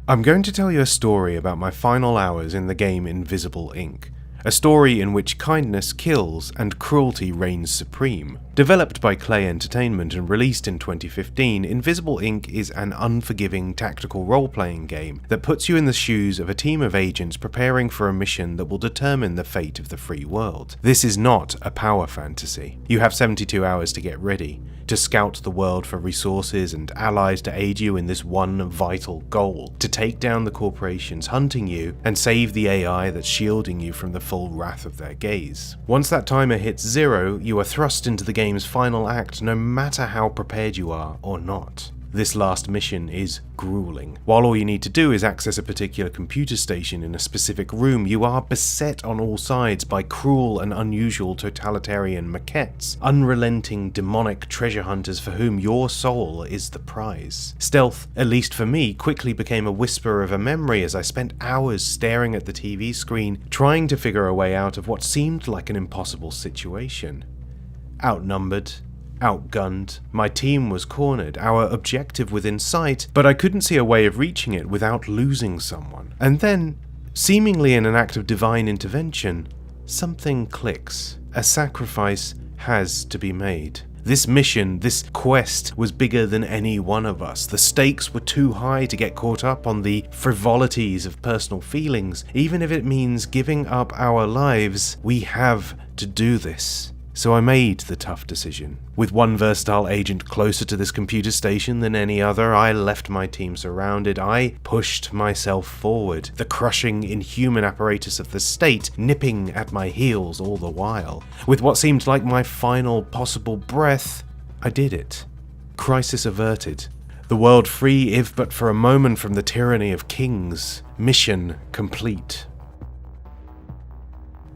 I'm going to tell you a story about my final hours in the game Invisible, Inc. A story in which kindness kills and cruelty reigns supreme. Developed by Clay Entertainment and released in 2015, Invisible, Inc. is an unforgiving tactical role-playing game that puts you in the shoes of a team of agents preparing for a mission that will determine the fate of the free world. This is not a power fantasy. You have 72 hours to get ready, to scout the world for resources and allies to aid you in this one vital goal, to take down the corporations hunting you and save the AI that's shielding you from the full wrath of their gaze. Once that timer hits 0, you are thrust into the game's final act no matter how prepared you are or not. This last mission is grueling. While all you need to do is access a particular computer station in a specific room, you are beset on all sides by cruel and unusual totalitarian maquettes, unrelenting demonic treasure hunters for whom your soul is the prize. Stealth, at least for me, quickly became a whisper of a memory as I spent hours staring at the TV screen, trying to figure a way out of what seemed like an impossible situation. Outnumbered, outgunned, my team was cornered, our objective within sight, but I couldn't see a way of reaching it without losing someone. And then, seemingly in an act of divine intervention, something clicks. A sacrifice has to be made. This mission, this quest, was bigger than any one of us. The stakes were too high to get caught up on the frivolities of personal feelings. Even if it means giving up our lives, we have to do this. So I made the tough decision. With one versatile agent closer to this computer station than any other, I left my team surrounded. I pushed myself forward, the crushing, inhuman apparatus of the state nipping at my heels all the while. With what seemed like my final possible breath, I did it. Crisis averted. The world free, if but for a moment, from the tyranny of kings. Mission complete.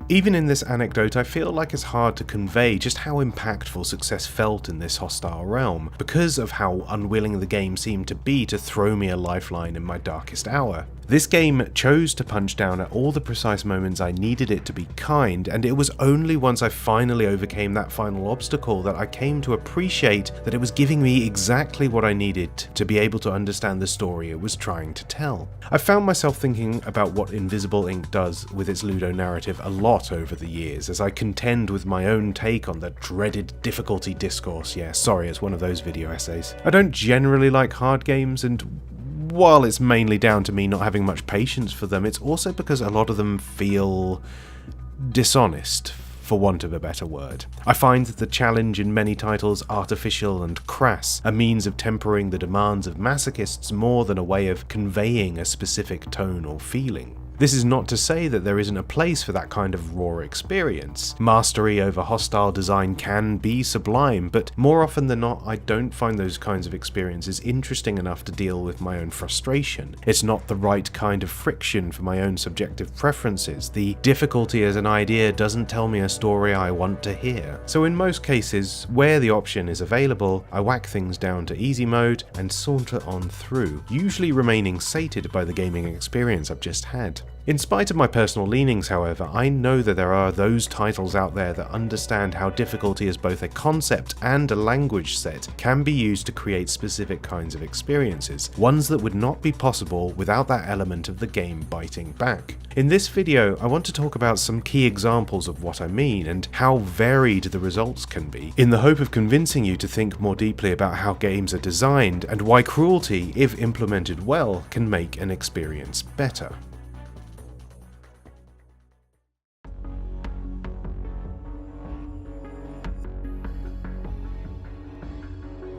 Even in this anecdote, I feel like it's hard to convey just how impactful success felt in this hostile realm, because of how unwilling the game seemed to be to throw me a lifeline in my darkest hour. This game chose to punch down at all the precise moments I needed it to be kind, and it was only once I finally overcame that final obstacle that I came to appreciate that it was giving me exactly what I needed to be able to understand the story it was trying to tell. I found myself thinking about what Invisible, Inc. does with its Ludo narrative a lot over the years, as I contend with my own take on the dreaded difficulty discourse. Yeah, sorry, it's one of those video essays. I don't generally like hard games, and while it's mainly down to me not having much patience for them, it's also because a lot of them feel dishonest, for want of a better word. I find that the challenge in many titles artificial and crass, a means of tempering the demands of masochists more than a way of conveying a specific tone or feeling. This is not to say that there isn't a place for that kind of raw experience. Mastery over hostile design can be sublime, but more often than not, I don't find those kinds of experiences interesting enough to deal with my own frustration. It's not the right kind of friction for my own subjective preferences. The difficulty as an idea doesn't tell me a story I want to hear. So in most cases, where the option is available, I whack things down to easy mode and saunter on through, usually remaining sated by the gaming experience I've just had. In spite of my personal leanings, however, I know that there are those titles out there that understand how difficulty as both a concept and a language set can be used to create specific kinds of experiences, ones that would not be possible without that element of the game biting back. In this video, I want to talk about some key examples of what I mean and how varied the results can be, in the hope of convincing you to think more deeply about how games are designed and why cruelty, if implemented well, can make an experience better.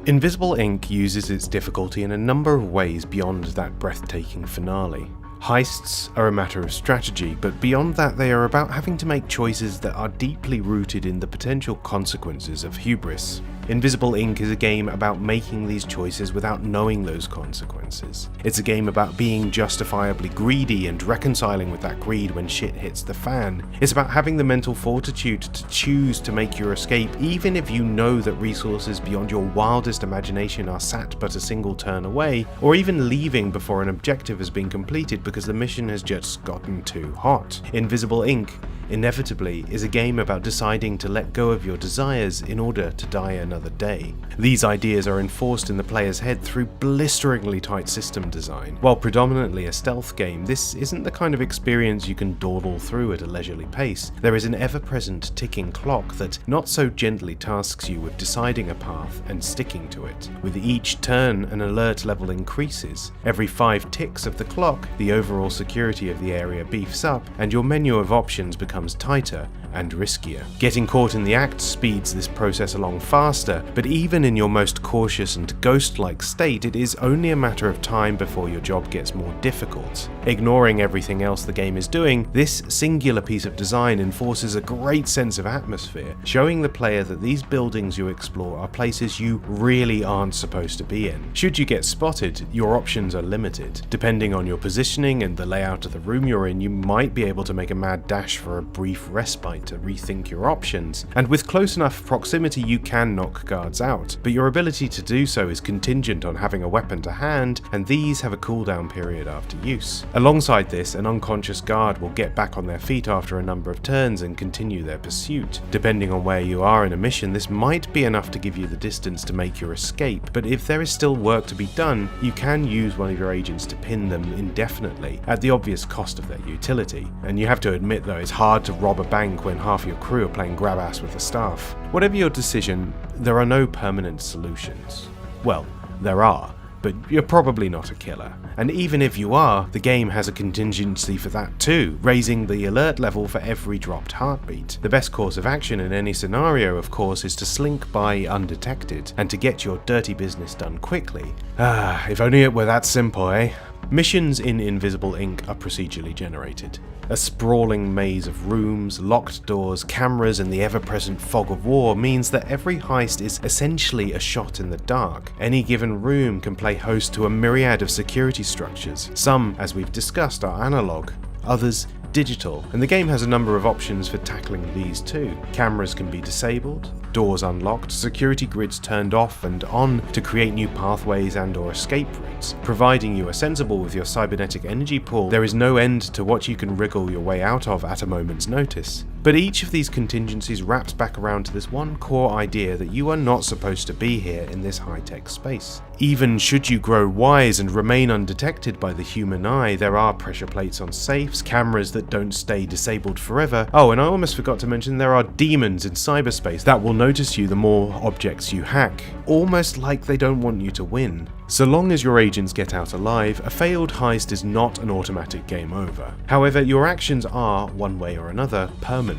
Invisible, Inc. uses its difficulty in a number of ways beyond that breathtaking finale. Heists are a matter of strategy, but beyond that they are about having to make choices that are deeply rooted in the potential consequences of hubris. Invisible, Inc. is a game about making these choices without knowing those consequences. It's a game about being justifiably greedy and reconciling with that greed when shit hits the fan. It's about having the mental fortitude to choose to make your escape even if you know that resources beyond your wildest imagination are sat but a single turn away, or even leaving before an objective has been completed because the mission has just gotten too hot. Invisible, Inc. inevitably, is a game about deciding to let go of your desires in order to die another day. These ideas are enforced in the player's head through blisteringly tight system design. While predominantly a stealth game, this isn't the kind of experience you can dawdle through at a leisurely pace. There is an ever-present ticking clock that not so gently tasks you with deciding a path and sticking to it. With each turn, an alert level increases. Every 5 ticks of the clock, the overall security of the area beefs up, and your menu of options becomes tighter and riskier. Getting caught in the act speeds this process along faster, but even in your most cautious and ghost-like state, it is only a matter of time before your job gets more difficult. Ignoring everything else the game is doing, this singular piece of design enforces a great sense of atmosphere, showing the player that these buildings you explore are places you really aren't supposed to be in. Should you get spotted, your options are limited. Depending on your positioning and the layout of the room you're in, you might be able to make a mad dash for a brief respite to rethink your options, and with close enough proximity you can knock guards out, but your ability to do so is contingent on having a weapon to hand, and these have a cooldown period after use. Alongside this, an unconscious guard will get back on their feet after a number of turns and continue their pursuit. Depending on where you are in a mission, this might be enough to give you the distance to make your escape, but if there is still work to be done, you can use one of your agents to pin them indefinitely, at the obvious cost of their utility. And you have to admit though, it's hard to rob a bank when half your crew are playing grab ass with the staff. Whatever your decision, there are no permanent solutions. Well, there are, but you're probably not a killer. And even if you are, the game has a contingency for that too, raising the alert level for every dropped heartbeat. The best course of action in any scenario, of course, is to slink by undetected, and to get your dirty business done quickly. If only it were that simple, eh? Missions in Invisible Inc. are procedurally generated. A sprawling maze of rooms, locked doors, cameras, and the ever-present fog of war means that every heist is essentially a shot in the dark. Any given room can play host to a myriad of security structures. Some, as we've discussed, are analog, others digital, and the game has a number of options for tackling these too. Cameras can be disabled, doors unlocked, security grids turned off and on to create new pathways and or escape routes. Providing you are sensible with your cybernetic energy pool, there is no end to what you can wriggle your way out of at a moment's notice. But each of these contingencies wraps back around to this one core idea that you are not supposed to be here in this high-tech space. Even should you grow wise and remain undetected by the human eye, there are pressure plates on safes, cameras that don't stay disabled forever. Oh, and I almost forgot to mention there are demons in cyberspace that will notice you the more objects you hack, almost like they don't want you to win. So long as your agents get out alive, a failed heist is not an automatic game over. However, your actions are, one way or another, permanent.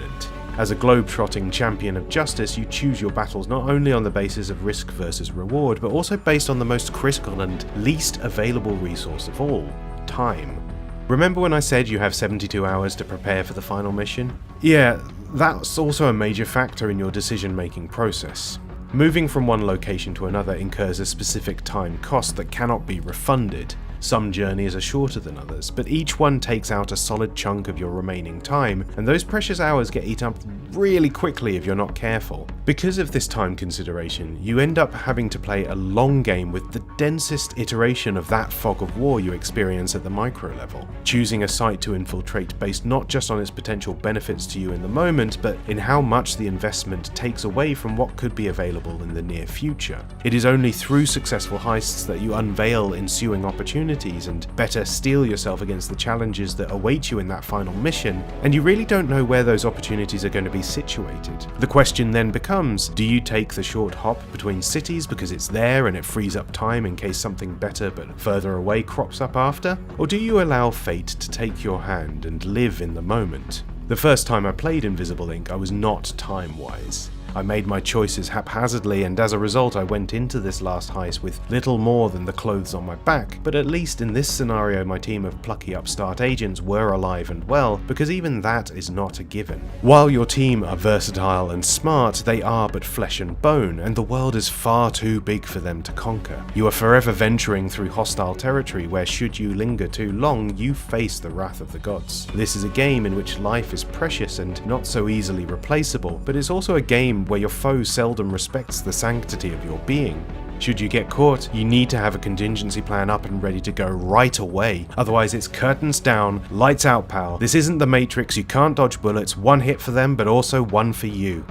As a globe-trotting champion of justice, you choose your battles not only on the basis of risk versus reward, but also based on the most critical and least available resource of all, time. Remember when I said you have 72 hours to prepare for the final mission? Yeah, that's also a major factor in your decision-making process. Moving from one location to another incurs a specific time cost that cannot be refunded. Some journeys are shorter than others, but each one takes out a solid chunk of your remaining time, and those precious hours get eaten up really quickly if you're not careful. Because of this time consideration, you end up having to play a long game with the densest iteration of that fog of war you experience at the micro level, choosing a site to infiltrate based not just on its potential benefits to you in the moment, but in how much the investment takes away from what could be available in the near future. It is only through successful heists that you unveil ensuing opportunities and better steel yourself against the challenges that await you in that final mission, and you really don't know where those opportunities are going to be situated. The question then becomes, do you take the short hop between cities because it's there and it frees up time in case something better but further away crops up after? Or do you allow fate to take your hand and live in the moment? The first time I played Invisible Inc., I was not time-wise. I made my choices haphazardly, and as a result I went into this last heist with little more than the clothes on my back, but at least in this scenario my team of plucky upstart agents were alive and well, because even that is not a given. While your team are versatile and smart, they are but flesh and bone, and the world is far too big for them to conquer. You are forever venturing through hostile territory where, should you linger too long, you face the wrath of the gods. This is a game in which life is precious and not so easily replaceable, but it's also a game where your foe seldom respects the sanctity of your being. Should you get caught, you need to have a contingency plan up and ready to go right away. Otherwise it's curtains down, lights out, pal. This isn't the Matrix, you can't dodge bullets, one hit for them but also one for you.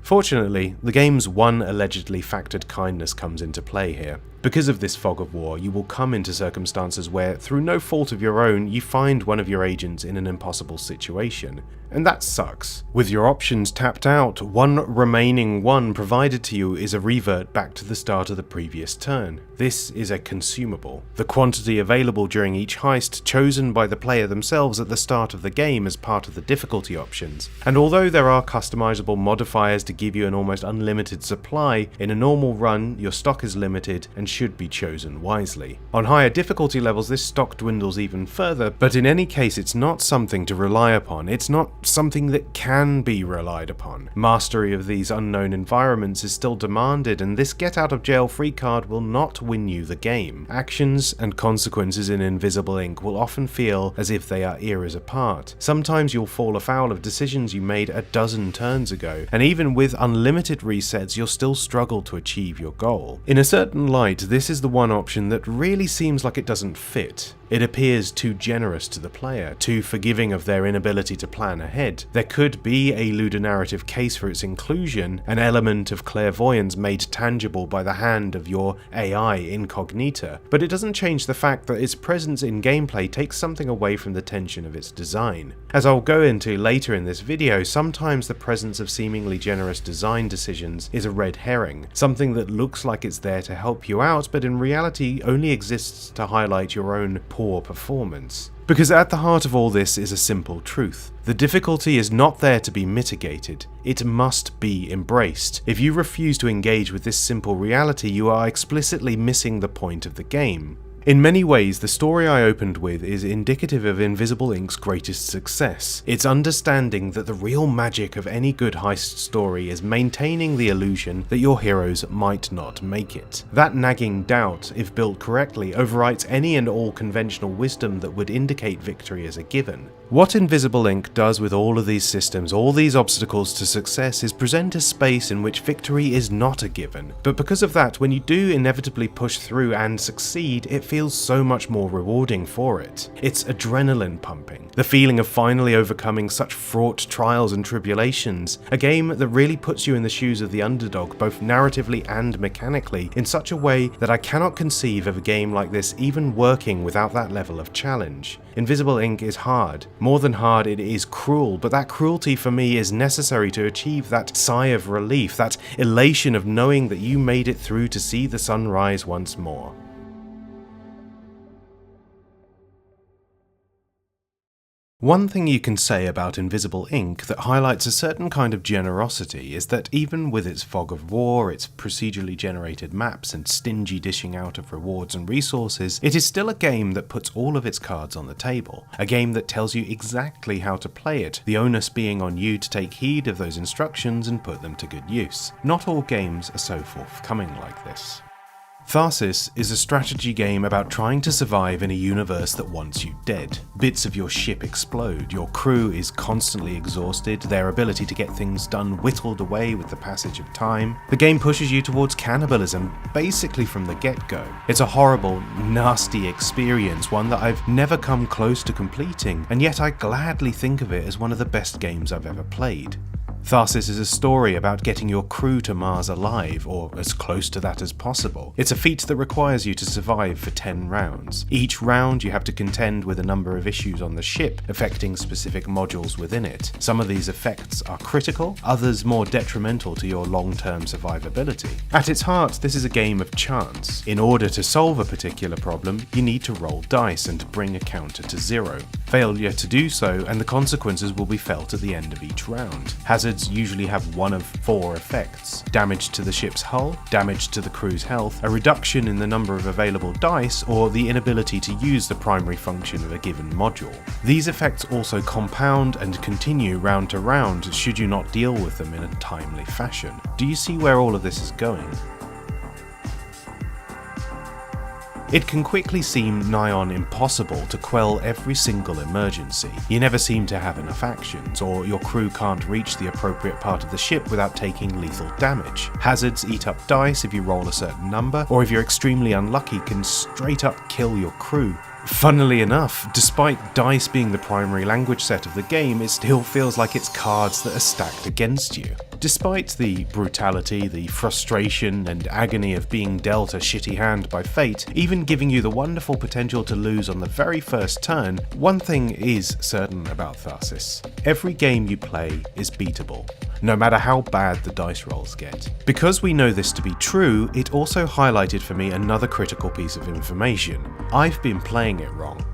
Fortunately, the game's one allegedly factored kindness comes into play here. Because of this fog of war, you will come into circumstances where, through no fault of your own, you find one of your agents in an impossible situation. And that sucks. With your options tapped out, one remaining one provided to you is a revert back to the start of the previous turn. This is a consumable. The quantity available during each heist chosen by the player themselves at the start of the game as part of the difficulty options. And although there are customizable modifiers to give you an almost unlimited supply, in a normal run your stock is limited and should be chosen wisely. On higher difficulty levels this stock dwindles even further, but in any case it's not something to rely upon, it's not something that can be relied upon. Mastery of these unknown environments is still demanded, and this get out of jail free card will not win you the game. Actions and consequences in Invisible Ink will often feel as if they are eras apart. Sometimes you'll fall afoul of decisions you made a dozen turns ago, and even with unlimited resets you'll still struggle to achieve your goal. In a certain light, this is the one option that really seems like it doesn't fit. It appears too generous to the player, too forgiving of their inability to plan ahead. There could be a ludonarrative case for its inclusion, an element of clairvoyance made tangible by the hand of your AI incognita, but it doesn't change the fact that its presence in gameplay takes something away from the tension of its design. As I'll go into later in this video, sometimes the presence of seemingly generous design decisions is a red herring, something that looks like it's there to help you out, but in reality only exists to highlight your own poor performance. Because at the heart of all this is a simple truth. The difficulty is not there to be mitigated, it must be embraced. If you refuse to engage with this simple reality, you are explicitly missing the point of the game. In many ways, the story I opened with is indicative of Invisible Ink's greatest success. It's understanding that the real magic of any good heist story is maintaining the illusion that your heroes might not make it. That nagging doubt, if built correctly, overwrites any and all conventional wisdom that would indicate victory as a given. What Invisible Ink does with all of these systems, all these obstacles to success, is present a space in which victory is not a given. But because of that, when you do inevitably push through and succeed, it feels so much more rewarding for it. It's adrenaline pumping, the feeling of finally overcoming such fraught trials and tribulations, a game that really puts you in the shoes of the underdog both narratively and mechanically in such a way that I cannot conceive of a game like this even working without that level of challenge. Invisible Ink is hard. More than hard, it is cruel, but that cruelty for me is necessary to achieve that sigh of relief, that elation of knowing that you made it through to see the sun rise once more. One thing you can say about Invisible Ink that highlights a certain kind of generosity is that even with its fog of war, its procedurally generated maps and stingy dishing out of rewards and resources, it is still a game that puts all of its cards on the table. A game that tells you exactly how to play it, the onus being on you to take heed of those instructions and put them to good use. Not all games are so forthcoming like this. Tharsis is a strategy game about trying to survive in a universe that wants you dead. Bits of your ship explode, your crew is constantly exhausted, their ability to get things done whittled away with the passage of time. The game pushes you towards cannibalism basically from the get-go. It's a horrible, nasty experience, one that I've never come close to completing, and yet I gladly think of it as one of the best games I've ever played. Tharsis is a story about getting your crew to Mars alive, or as close to that as possible. It's a feat that requires you to survive for 10 rounds. Each round you have to contend with a number of issues on the ship, affecting specific modules within it. Some of these effects are critical, others more detrimental to your long-term survivability. At its heart, this is a game of chance. In order to solve a particular problem, you need to roll dice and bring a counter to 0. Failure to do so, and the consequences will be felt at the end of each round. Hazards usually have one of 4 effects: damage to the ship's hull, damage to the crew's health, a reduction in the number of available dice, or the inability to use the primary function of a given module. These effects also compound and continue round to round should you not deal with them in a timely fashion. Do you see where all of this is going? It can quickly seem nigh on impossible to quell every single emergency. You never seem to have enough actions, or your crew can't reach the appropriate part of the ship without taking lethal damage. Hazards eat up dice if you roll a certain number, or if you're extremely unlucky can straight up kill your crew. Funnily enough, despite dice being the primary language set of the game, it still feels like it's cards that are stacked against you. Despite the brutality, the frustration and agony of being dealt a shitty hand by fate, even giving you the wonderful potential to lose on the very first turn, one thing is certain about Tharsis. Every game you play is beatable, no matter how bad the dice rolls get. Because we know this to be true, it also highlighted for me another critical piece of information. I've been playing it wrong.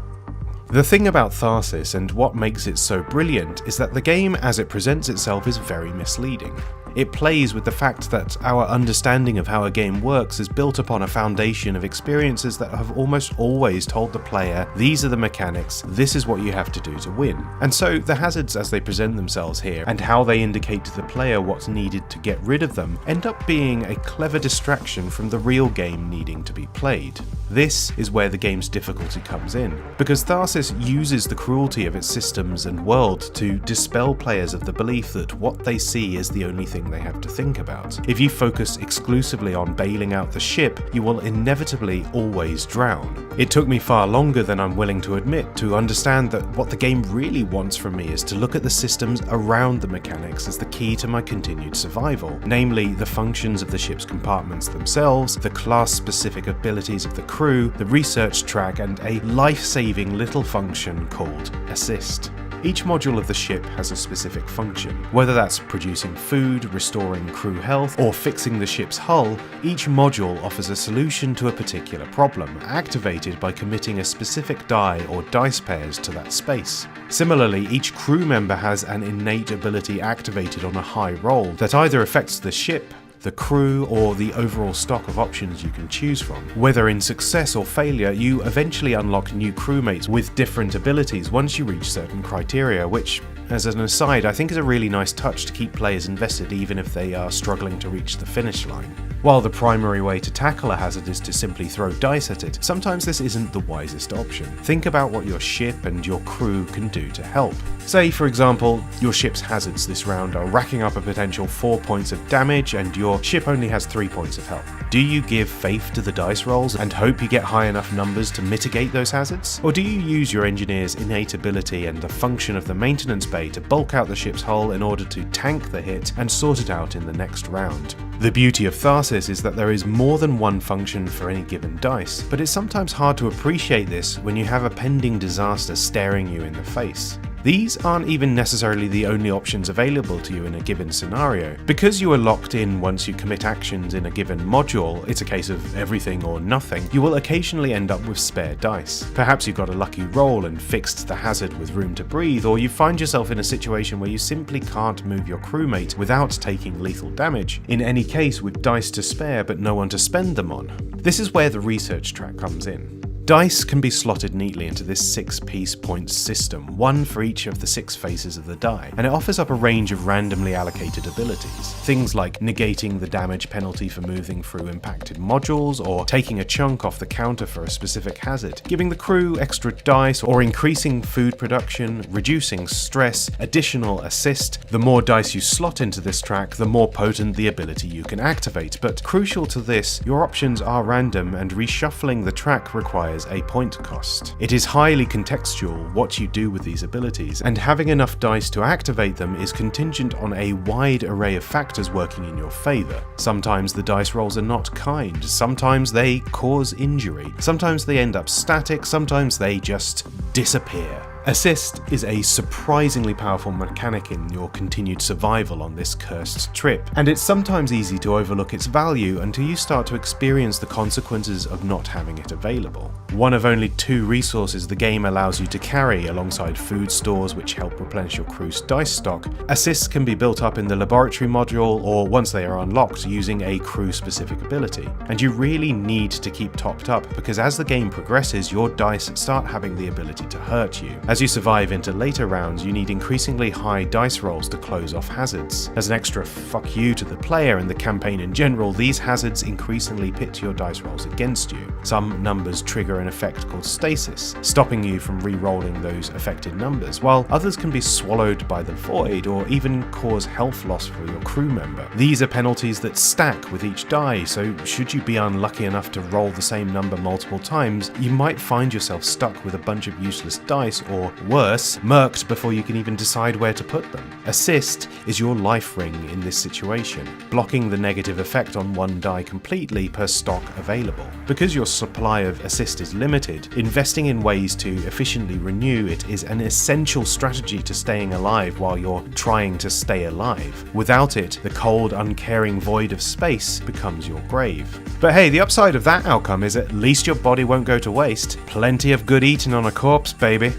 The thing about Tharsis and what makes it so brilliant is that the game as it presents itself is very misleading. It plays with the fact that our understanding of how a game works is built upon a foundation of experiences that have almost always told the player, these are the mechanics, this is what you have to do to win. And so the hazards as they present themselves here, and how they indicate to the player what's needed to get rid of them, end up being a clever distraction from the real game needing to be played. This is where the game's difficulty comes in, because Tharsis uses the cruelty of its systems and world to dispel players of the belief that what they see is the only thing they have to think about. If you focus exclusively on bailing out the ship, you will inevitably always drown. It took me far longer than I'm willing to admit to understand that what the game really wants from me is to look at the systems around the mechanics as the key to my continued survival, namely the functions of the ship's compartments themselves, the class-specific abilities of the crew, the research track, and a life-saving little function called assist. Each module of the ship has a specific function. Whether that's producing food, restoring crew health, or fixing the ship's hull, each module offers a solution to a particular problem, activated by committing a specific die or dice pairs to that space. Similarly, each crew member has an innate ability activated on a high roll that either affects the ship, the crew, or the overall stock of options you can choose from. Whether in success or failure, you eventually unlock new crewmates with different abilities once you reach certain criteria, which, as an aside, I think is a really nice touch to keep players invested even if they are struggling to reach the finish line. While the primary way to tackle a hazard is to simply throw dice at it, sometimes this isn't the wisest option. Think about what your ship and your crew can do to help. Say, for example, your ship's hazards this round are racking up a potential 4 points of damage and your ship only has 3 points of health. Do you give faith to the dice rolls and hope you get high enough numbers to mitigate those hazards? Or do you use your engineer's innate ability and the function of the maintenance bay to bulk out the ship's hull in order to tank the hit and sort it out in the next round? The beauty of Tharsis is that there is more than one function for any given dice, but it's sometimes hard to appreciate this when you have a pending disaster staring you in the face. These aren't even necessarily the only options available to you in a given scenario. Because you are locked in once you commit actions in a given module, it's a case of everything or nothing, you will occasionally end up with spare dice. Perhaps you got a lucky roll and fixed the hazard with room to breathe, or you find yourself in a situation where you simply can't move your crewmate without taking lethal damage, in any case with dice to spare but no one to spend them on. This is where the research track comes in. Dice can be slotted neatly into this 6-piece points system, one for each of the 6 faces of the die, and it offers up a range of randomly allocated abilities. Things like negating the damage penalty for moving through impacted modules, or taking a chunk off the counter for a specific hazard, giving the crew extra dice, or increasing food production, reducing stress, additional assist. The more dice you slot into this track, the more potent the ability you can activate, but crucial to this, your options are random and reshuffling the track requires a point cost. It is highly contextual what you do with these abilities, and having enough dice to activate them is contingent on a wide array of factors working in your favour. Sometimes the dice rolls are not kind, sometimes they cause injury, sometimes they end up static, sometimes they just disappear. Assist is a surprisingly powerful mechanic in your continued survival on this cursed trip, and it's sometimes easy to overlook its value until you start to experience the consequences of not having it available. One of only 2 resources the game allows you to carry alongside food stores which help replenish your crew's dice stock, assists can be built up in the laboratory module or once they are unlocked using a crew-specific ability. And you really need to keep topped up because as the game progresses, your dice start having the ability to hurt you. As you survive into later rounds, you need increasingly high dice rolls to close off hazards. As an extra fuck you to the player and the campaign in general, these hazards increasingly pit your dice rolls against you. Some numbers trigger an effect called stasis, stopping you from re-rolling those affected numbers, while others can be swallowed by the void or even cause health loss for your crew member. These are penalties that stack with each die, so should you be unlucky enough to roll the same number multiple times, you might find yourself stuck with a bunch of useless dice, or worse, murked before you can even decide where to put them. Assist is your life ring in this situation, blocking the negative effect on one die completely per stock available. Because your supply of assist is limited, investing in ways to efficiently renew it is an essential strategy to staying alive while you're trying to stay alive. Without it, the cold, uncaring void of space becomes your grave. But hey, the upside of that outcome is at least your body won't go to waste. Plenty of good eating on a corpse, baby.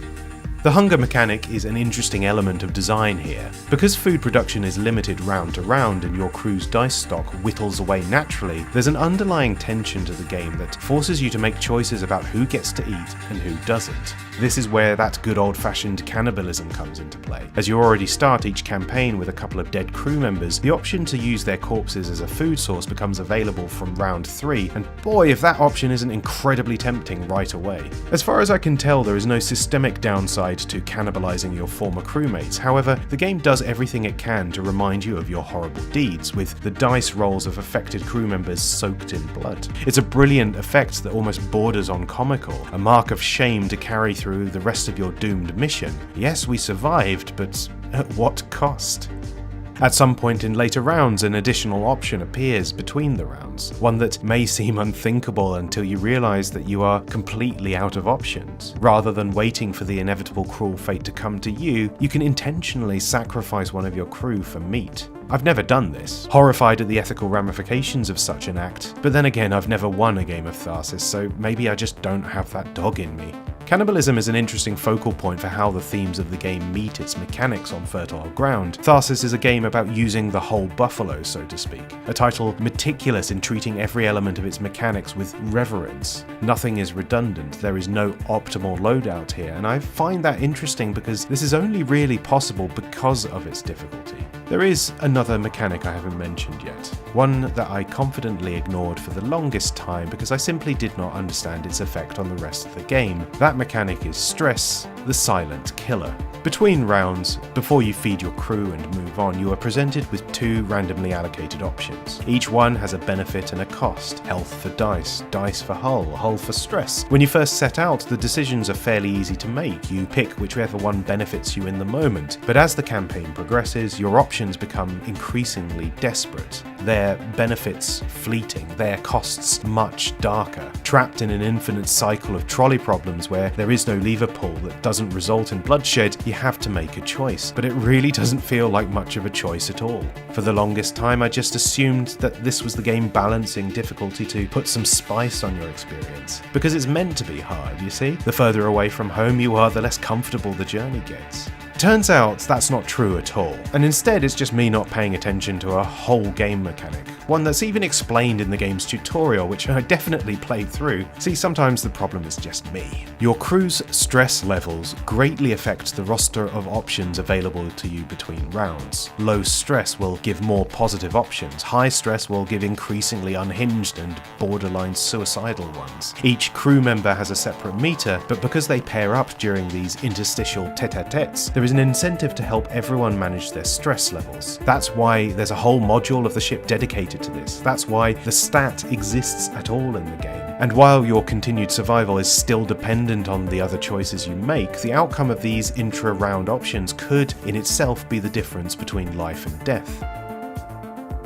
The hunger mechanic is an interesting element of design here. Because food production is limited round to round and your crew's dice stock whittles away naturally, there's an underlying tension to the game that forces you to make choices about who gets to eat and who doesn't. This is where that good old-fashioned cannibalism comes into play. As you already start each campaign with a couple of dead crew members, the option to use their corpses as a food source becomes available from round 3, and boy, if that option isn't incredibly tempting right away. As far as I can tell, there is no systemic downside to cannibalizing your former crewmates. However, the game does everything it can to remind you of your horrible deeds, with the dice rolls of affected crew members soaked in blood. It's a brilliant effect that almost borders on comical, a mark of shame to carry through the rest of your doomed mission. Yes, we survived, but at what cost? At some point in later rounds, an additional option appears between the rounds, one that may seem unthinkable until you realize that you are completely out of options. Rather than waiting for the inevitable cruel fate to come to you, you can intentionally sacrifice one of your crew for meat. I've never done this, horrified at the ethical ramifications of such an act, but then again I've never won a game of Tharsis, so maybe I just don't have that dog in me. Cannibalism is an interesting focal point for how the themes of the game meet its mechanics on fertile ground. Tharsis is a game about using the whole buffalo, so to speak. A title meticulous in treating every element of its mechanics with reverence. Nothing is redundant, there is no optimal loadout here, and I find that interesting because this is only really possible because of its difficulty. There is another mechanic I haven't mentioned yet, one that I confidently ignored for the longest time because I simply did not understand its effect on the rest of the game. That mechanic is stress, the silent killer. Between rounds, before you feed your crew and move on, you are presented with 2 randomly allocated options. Each one has a benefit and a cost. Health for dice, dice for hull for stress. When you first set out, the decisions are fairly easy to make. You pick whichever one benefits you in the moment. But as the campaign progresses, your options become increasingly desperate. Their benefits fleeting, their costs much darker. Trapped in an infinite cycle of trolley problems where there is no lever pull that doesn't result in bloodshed, you have to make a choice, but it really doesn't feel like much of a choice at all. For the longest time I just assumed that this was the game balancing difficulty to put some spice on your experience. Because it's meant to be hard, you see? The further away from home you are, the less comfortable the journey gets. Turns out that's not true at all, and instead it's just me not paying attention to a whole game mechanic, one that's even explained in the game's tutorial, which I definitely played through. See, sometimes the problem is just me. Your crew's stress levels greatly affect the roster of options available to you between rounds. Low stress will give more positive options, high stress will give increasingly unhinged and borderline suicidal ones. Each crew member has a separate meter, but because they pair up during these interstitial tete-a-tetes, there is an incentive to help everyone manage their stress levels. That's why there's a whole module of the ship dedicated to this. That's why the stat exists at all in the game. And while your continued survival is still dependent on the other choices you make, the outcome of these intra-round options could in itself be the difference between life and death.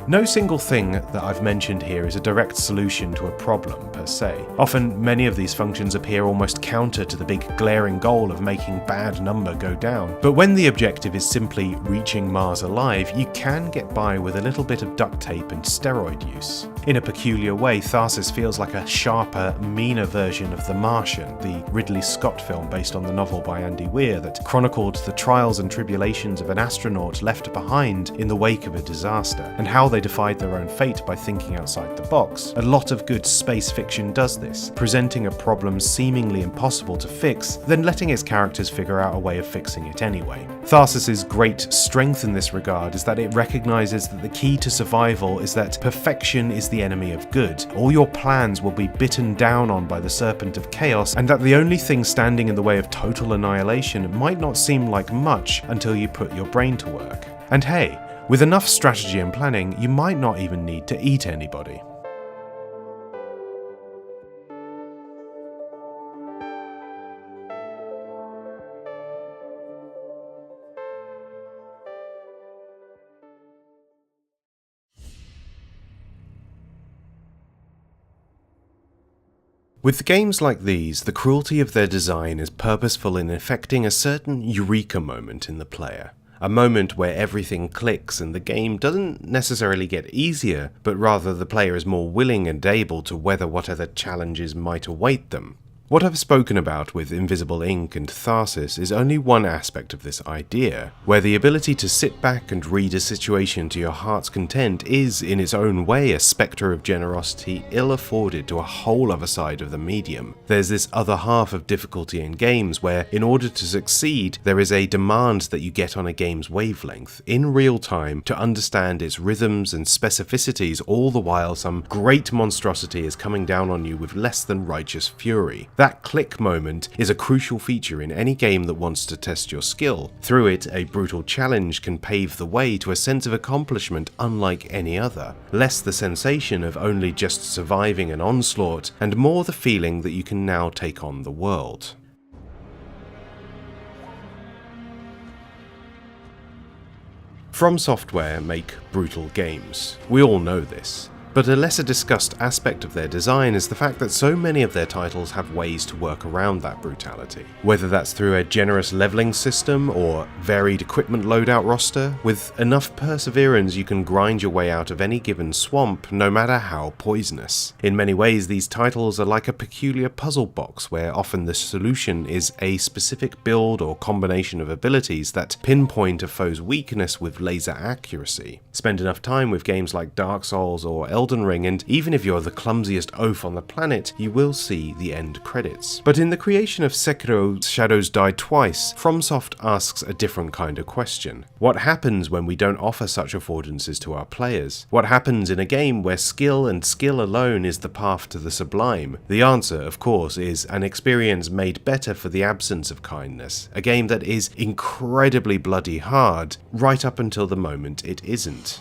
No single thing that I've mentioned here is a direct solution to a problem per se. Often, many of these functions appear almost counter to the big glaring goal of making bad number go down. But when the objective is simply reaching Mars alive, you can get by with a little bit of duct tape and steroid use. In a peculiar way, Tharsis feels like a sharper, meaner version of The Martian, the Ridley Scott film based on the novel by Andy Weir that chronicled the trials and tribulations of an astronaut left behind in the wake of a disaster, and how they they defied their own fate by thinking outside the box. A lot of good space fiction does this, presenting a problem seemingly impossible to fix, then letting its characters figure out a way of fixing it anyway. Tharsis's great strength in this regard is that it recognizes that the key to survival is that perfection is the enemy of good. All your plans will be bitten down on by the serpent of chaos, and that the only thing standing in the way of total annihilation might not seem like much until you put your brain to work. And hey, with enough strategy and planning, you might not even need to eat anybody. With games like these, the cruelty of their design is purposeful in effecting a certain eureka moment in the player. A moment where everything clicks and the game doesn't necessarily get easier, but rather the player is more willing and able to weather whatever challenges might await them. What I've spoken about with Invisible Ink and Tharsis is only one aspect of this idea, where the ability to sit back and read a situation to your heart's content is, in its own way, a spectre of generosity ill-afforded to a whole other side of the medium. There's this other half of difficulty in games where, in order to succeed, there is a demand that you get on a game's wavelength, in real time, to understand its rhythms and specificities, all the while some great monstrosity is coming down on you with less than righteous fury. That click moment is a crucial feature in any game that wants to test your skill. Through it, a brutal challenge can pave the way to a sense of accomplishment unlike any other. Less the sensation of only just surviving an onslaught, and more the feeling that you can now take on the world. From Software make brutal games. We all know this. But a lesser discussed aspect of their design is the fact that so many of their titles have ways to work around that brutality. Whether that's through a generous leveling system or varied equipment loadout roster, with enough perseverance you can grind your way out of any given swamp, no matter how poisonous. In many ways, these titles are like a peculiar puzzle box where often the solution is a specific build or combination of abilities that pinpoint a foe's weakness with laser accuracy. Spend enough time with games like Dark Souls or Elden Ring, and even if you're the clumsiest oaf on the planet, you will see the end credits. But in the creation of Sekiro Shadows Die Twice, FromSoft asks a different kind of question. What happens when we don't offer such affordances to our players? What happens in a game where skill and skill alone is the path to the sublime? The answer, of course, is an experience made better for the absence of kindness, a game that is incredibly bloody hard, right up until the moment it isn't.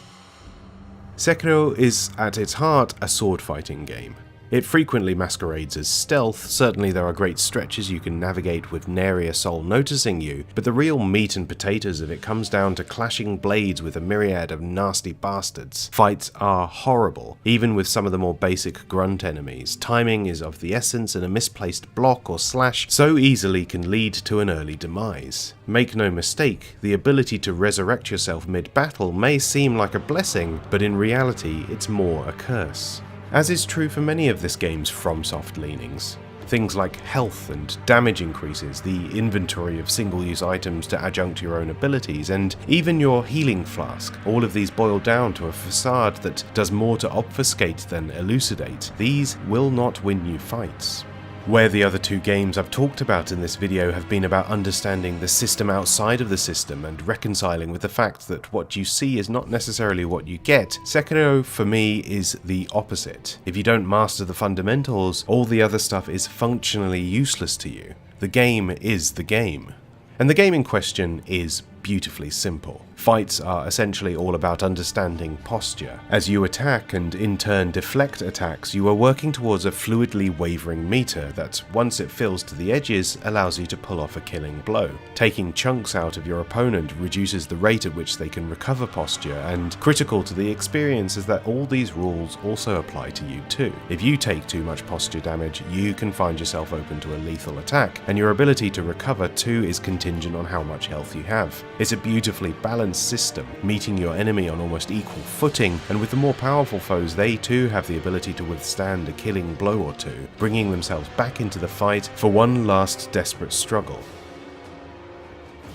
Sekiro is, at its heart, a sword-fighting game. It frequently masquerades as stealth. Certainly there are great stretches you can navigate with nary a soul noticing you, but the real meat and potatoes of it comes down to clashing blades with a myriad of nasty bastards. Fights are horrible, even with some of the more basic grunt enemies. Timing is of the essence, and a misplaced block or slash so easily can lead to an early demise. Make no mistake, the ability to resurrect yourself mid-battle may seem like a blessing, but in reality it's more a curse. As is true for many of this game's FromSoft leanings. Things like health and damage increases, the inventory of single-use items to adjunct your own abilities, and even your healing flask. All of these boil down to a facade that does more to obfuscate than elucidate. These will not win you fights. Where the other two games I've talked about in this video have been about understanding the system outside of the system and reconciling with the fact that what you see is not necessarily what you get, Sekiro for me is the opposite. If you don't master the fundamentals, all the other stuff is functionally useless to you. The game is the game. And the game in question is beautifully simple. Fights are essentially all about understanding posture. As you attack and in turn deflect attacks, you are working towards a fluidly wavering meter that, once it fills to the edges, allows you to pull off a killing blow. Taking chunks out of your opponent reduces the rate at which they can recover posture, and critical to the experience is that all these rules also apply to you too. If you take too much posture damage, you can find yourself open to a lethal attack, and your ability to recover too is contingent on how much health you have. It's a beautifully balanced system, meeting your enemy on almost equal footing, and with the more powerful foes, they too have the ability to withstand a killing blow or two, bringing themselves back into the fight for one last desperate struggle.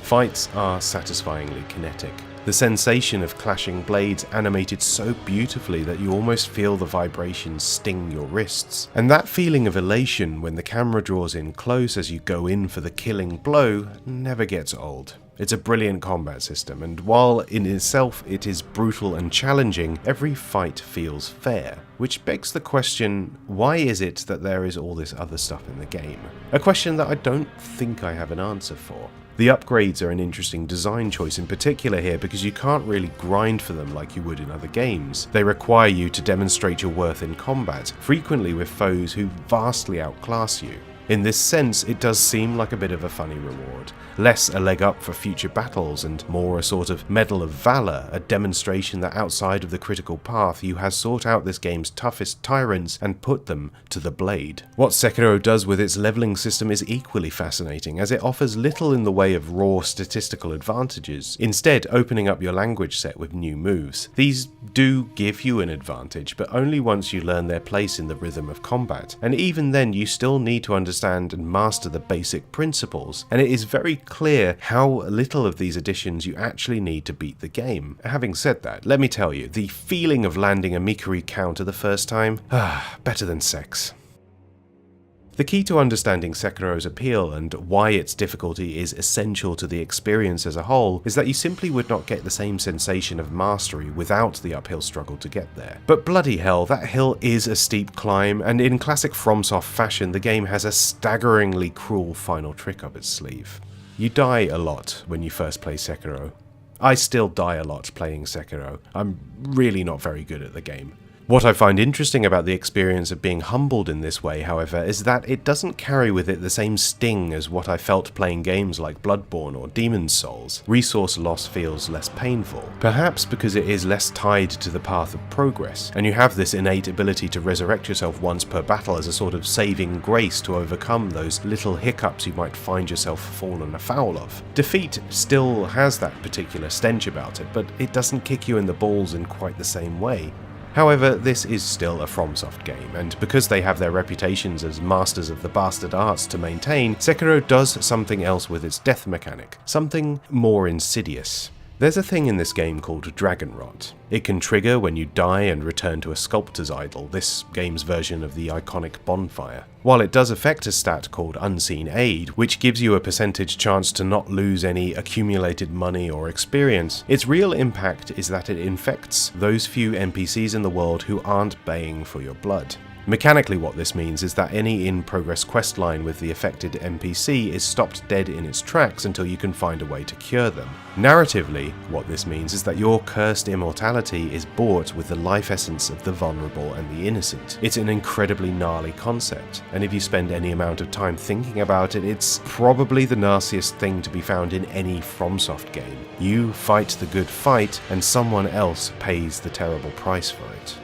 Fights are satisfyingly kinetic. The sensation of clashing blades animated so beautifully that you almost feel the vibrations sting your wrists. And that feeling of elation when the camera draws in close as you go in for the killing blow never gets old. It's a brilliant combat system, and while in itself it is brutal and challenging, every fight feels fair. Which begs the question, why is it that there is all this other stuff in the game? A question that I don't think I have an answer for. The upgrades are an interesting design choice in particular here because you can't really grind for them like you would in other games. They require you to demonstrate your worth in combat, frequently with foes who vastly outclass you. In this sense, it does seem like a bit of a funny reward. Less a leg up for future battles and more a sort of medal of valor, a demonstration that outside of the critical path you have sought out this game's toughest tyrants and put them to the blade. What Sekiro does with its leveling system is equally fascinating, as it offers little in the way of raw statistical advantages, instead opening up your language set with new moves. These do give you an advantage, but only once you learn their place in the rhythm of combat, and even then you still need to understand and master the basic principles, and it is very clear how little of these additions you actually need to beat the game. Having said that, let me tell you, the feeling of landing a Mikuri counter the first time, better than sex. The key to understanding Sekiro's appeal and why its difficulty is essential to the experience as a whole is that you simply would not get the same sensation of mastery without the uphill struggle to get there. But bloody hell, that hill is a steep climb, and in classic FromSoft fashion, the game has a staggeringly cruel final trick up its sleeve. You die a lot when you first play Sekiro. I still die a lot playing Sekiro. I'm really not very good at the game. What I find interesting about the experience of being humbled in this way, however, is that it doesn't carry with it the same sting as what I felt playing games like Bloodborne or Demon's Souls. Resource loss feels less painful, perhaps because it is less tied to the path of progress, and you have this innate ability to resurrect yourself once per battle as a sort of saving grace to overcome those little hiccups you might find yourself fallen afoul of. Defeat still has that particular stench about it, but it doesn't kick you in the balls in quite the same way. However, this is still a FromSoft game, and because they have their reputations as masters of the bastard arts to maintain, Sekiro does something else with its death mechanic, something more insidious. There's a thing in this game called Dragon Rot. It can trigger when you die and return to a sculptor's idol, this game's version of the iconic bonfire. While it does affect a stat called Unseen Aid, which gives you a percentage chance to not lose any accumulated money or experience, its real impact is that it infects those few NPCs in the world who aren't baying for your blood. Mechanically, what this means is that any in-progress questline with the affected NPC is stopped dead in its tracks until you can find a way to cure them. Narratively, what this means is that your cursed immortality is bought with the life essence of the vulnerable and the innocent. It's an incredibly gnarly concept, and if you spend any amount of time thinking about it, it's probably the nastiest thing to be found in any FromSoft game. You fight the good fight, and someone else pays the terrible price for it.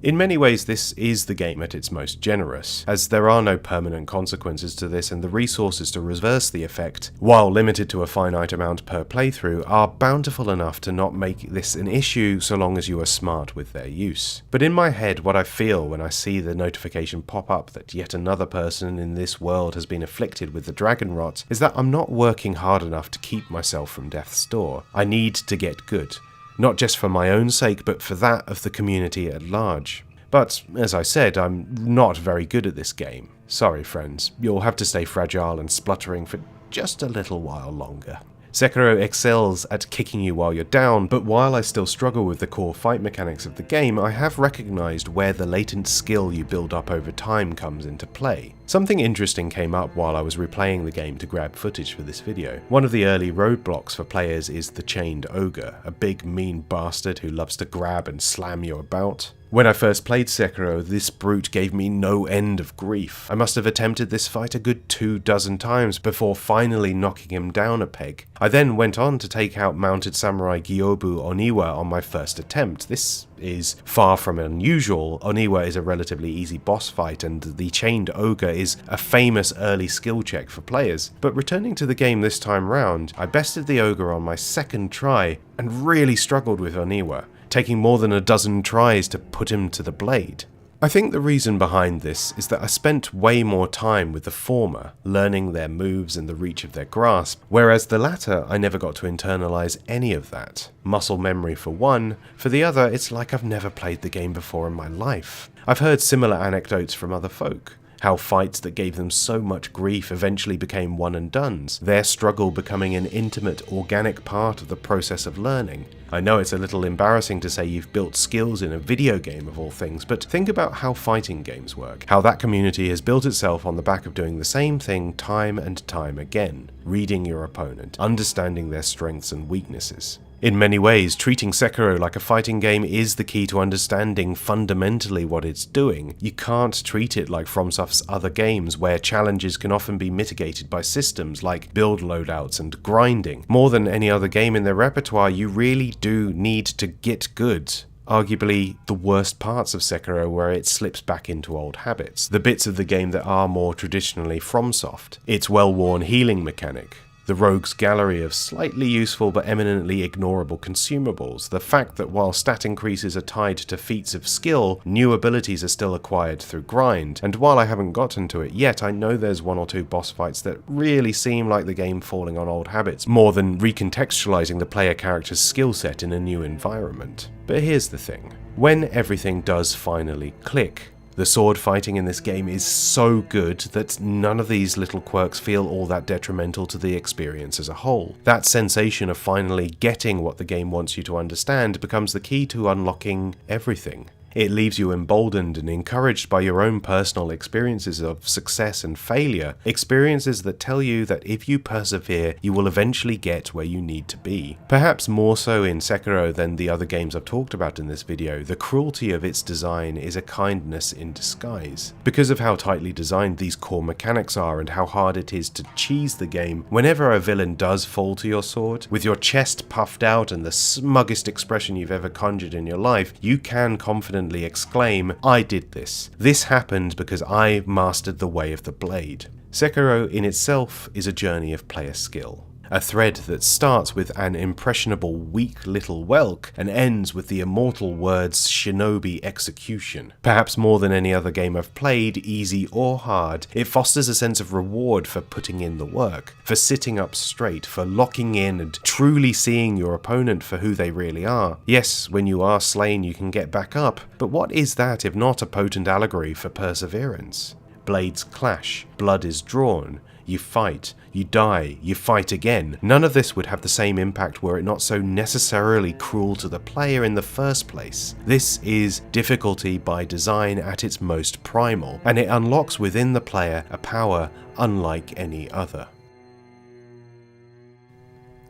In many ways, this is the game at its most generous, as there are no permanent consequences to this, and the resources to reverse the effect, while limited to a finite amount per playthrough, are bountiful enough to not make this an issue so long as you are smart with their use. But in my head, what I feel when I see the notification pop up that yet another person in this world has been afflicted with the Dragon Rot is that I'm not working hard enough to keep myself from death's door. I need to get good. Not just for my own sake, but for that of the community at large. But, as I said, I'm not very good at this game. Sorry friends, you'll have to stay fragile and spluttering for just a little while longer. Sekiro excels at kicking you while you're down, but while I still struggle with the core fight mechanics of the game, I have recognised where the latent skill you build up over time comes into play. Something interesting came up while I was replaying the game to grab footage for this video. One of the early roadblocks for players is the Chained Ogre, a big mean bastard who loves to grab and slam you about. When I first played Sekiro, this brute gave me no end of grief. I must have attempted this fight a good 24 times before finally knocking him down a peg. I then went on to take out mounted samurai Gyobu Oniwa on my first attempt. This is far from unusual. Oniwa is a relatively easy boss fight, and the Chained Ogre is a famous early skill check for players. But returning to the game this time round, I bested the ogre on my second try and really struggled with Oniwa, taking more than a dozen tries to put him to the blade. I think the reason behind this is that I spent way more time with the former, learning their moves and the reach of their grasp, whereas the latter I never got to internalize any of that. Muscle memory for one, for the other it's like I've never played the game before in my life. I've heard similar anecdotes from other folk. How fights that gave them so much grief eventually became one and dones, their struggle becoming an intimate, organic part of the process of learning. I know it's a little embarrassing to say you've built skills in a video game of all things, but think about how fighting games work, how that community has built itself on the back of doing the same thing time and time again, reading your opponent, understanding their strengths and weaknesses. In many ways, treating Sekiro like a fighting game is the key to understanding fundamentally what it's doing. You can't treat it like FromSoft's other games, where challenges can often be mitigated by systems like build loadouts and grinding. More than any other game in their repertoire, you really do need to get good. Arguably the worst parts of Sekiro where it slips back into old habits, the bits of the game that are more traditionally FromSoft. Its well-worn healing mechanic, the rogue's gallery of slightly useful but eminently ignorable consumables, the fact that while stat increases are tied to feats of skill, new abilities are still acquired through grind, and while I haven't gotten to it yet, I know there's one or two boss fights that really seem like the game falling on old habits, more than recontextualizing the player character's skill set in a new environment. But here's the thing, when everything does finally click, the sword fighting in this game is so good that none of these little quirks feel all that detrimental to the experience as a whole. That sensation of finally getting what the game wants you to understand becomes the key to unlocking everything. It leaves you emboldened and encouraged by your own personal experiences of success and failure, experiences that tell you that if you persevere, you will eventually get where you need to be. Perhaps more so in Sekiro than the other games I've talked about in this video, the cruelty of its design is a kindness in disguise. Because of how tightly designed these core mechanics are and how hard it is to cheese the game, whenever a villain does fall to your sword, with your chest puffed out and the smuggest expression you've ever conjured in your life, you can confidently exclaim, "I did this. This happened because I mastered the way of the blade." Sekiro in itself is a journey of player skill. A thread that starts with an impressionable weak little whelk and ends with the immortal words shinobi execution. Perhaps more than any other game I've played, easy or hard, it fosters a sense of reward for putting in the work, for sitting up straight, for locking in and truly seeing your opponent for who they really are. Yes, when you are slain you can get back up, but what is that if not a potent allegory for perseverance? Blades clash, blood is drawn, you fight, you die, you fight again. None of this would have the same impact were it not so necessarily cruel to the player in the first place. This is difficulty by design at its most primal, and it unlocks within the player a power unlike any other.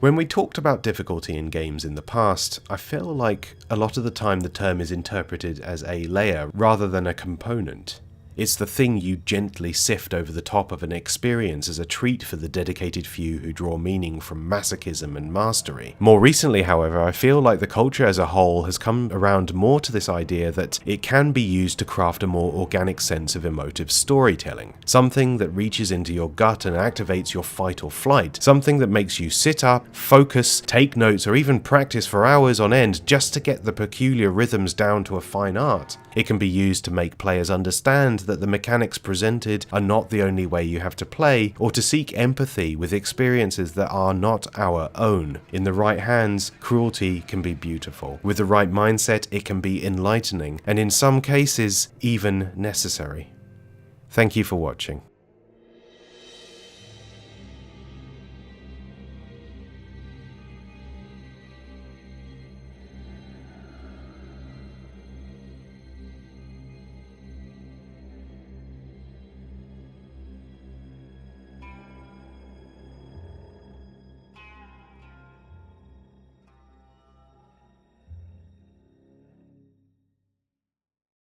When we talked about difficulty in games in the past, I feel like a lot of the time the term is interpreted as a layer rather than a component. It's the thing you gently sift over the top of an experience as a treat for the dedicated few who draw meaning from masochism and mastery. More recently, however, I feel like the culture as a whole has come around more to this idea that it can be used to craft a more organic sense of emotive storytelling. Something that reaches into your gut and activates your fight or flight. Something that makes you sit up, focus, take notes, or even practice for hours on end just to get the peculiar rhythms down to a fine art. It can be used to make players understand that the mechanics presented are not the only way you have to play, or to seek empathy with experiences that are not our own. In the right hands, cruelty can be beautiful. With the right mindset, it can be enlightening, and in some cases, even necessary. Thank you for watching.